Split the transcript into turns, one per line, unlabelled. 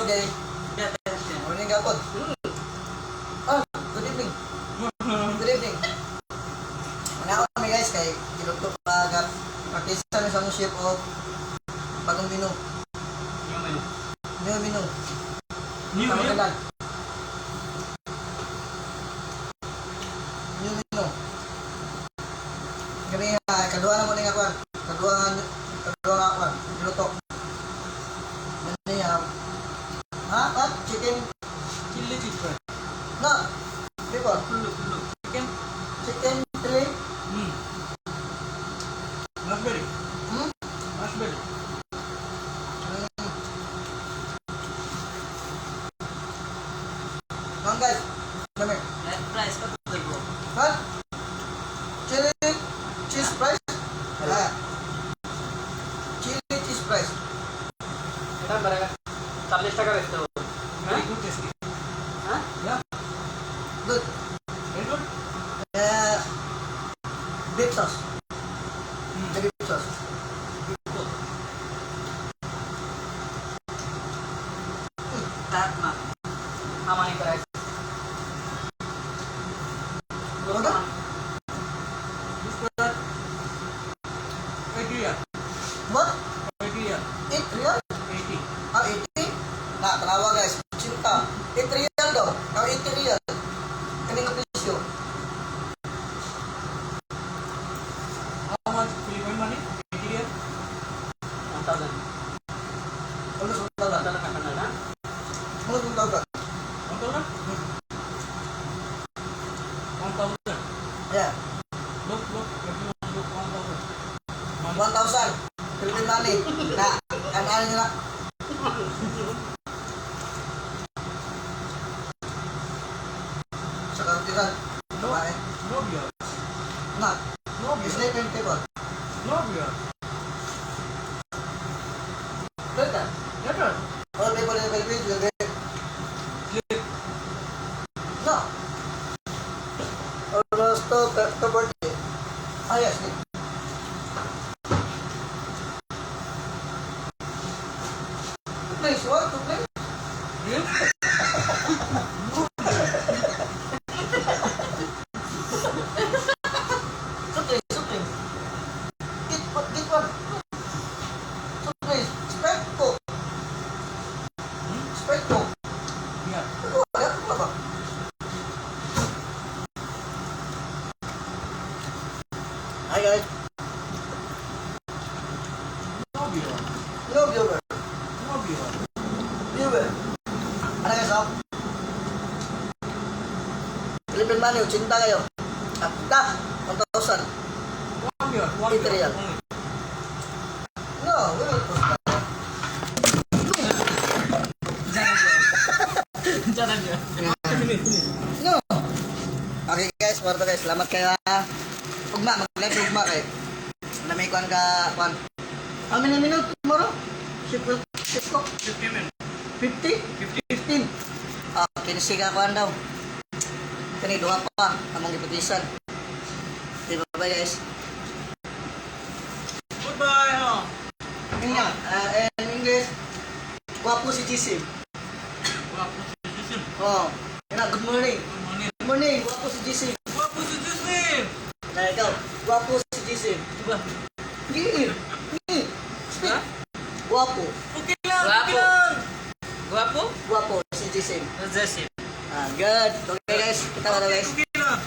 day. Morning hapon. Ah, good evening. Good evening. Ano kami guys kay giluto pa agad. Practice kami sa chef of bagong menu. New menu. New menu. New menu. Kami kadua na mo ning ako. Kadua nga ako. Giluto. Ano what? Chicken?
Chili chicken.
No. Before?
Pulu. Chicken?
Chicken chili?
Raspberry?
Hmm?
Raspberry?
Guys, kami.
Price ka po bro.
Ha? Chili cheese fries? Wala. Chili cheese fries.
Ito ba? 40 টাকা রেট তো very good tasty. Huh? Yeah.
Good.
Very good.
Beef sauce. Beef sauce.
That ma. How many price?
Ano?
This product 80 riyal.
What?
80 riyal.
8 real?
80.
Ah, 80? Nah, tanawa guys. Cinta. 8 real daw. Ah, 80 real. Kaning ang presyo.
How much Philippine money? 80 riyal? 1,000.
Ano sa tawag?
1,000 ka na na?
Ano sa tawag?
1,000? 1,000.
Yeah.
Look, everyone look 1,000.
1,000. Philippine money. Nah, ano nila? Sa karutiran. Babae.
No beer.
Nah,
No beer.
sleeping table.
No beer.
Good ka?
Never.
All people in the Philippines will be...
Sleep.
No. Almost to birthday. Ah, yes. Please, what? To play?
Real?
Something. Get one. Something. Spek ko. Spek ko.
Yeah.
Ano ba? Hi guys.
No beer.
No viewer.
No beer.
Viewer. Ano guys, oh? Philippine money, 80 kayo. At 1,000.
No beer. One
8
beer.
real.
Only.
No, we will post that.
Jangan dia.
No. Okay guys, para guys, salamat kayo ha. Ugma, mag-live ugma kay. Lamay kuan ka, kuan. How many minutes tomorrow? Shift ko?
50 minutes.
50?
50.
15. Ah, kinisi ka kuan daw. Kani duha pa, among ipatisan. Okay, bye guys.
Goodbye. Oh.
Kanya, in English, wapo si GC.
Wapo si Jisim.
Oh, kaya good morning.
Good morning.
Good morning, wapo si GC.
Wapo si Jisim.
Na ikaw, wapo si GC.
Coba.
Gini, speak.
Hah?
Wapo.
Okay lang.
Wapo.
Okay lang. Wapo?
Wapo si GC.
Jisim.
Ah, good. Okay guys, kita na guys.
Okay lang.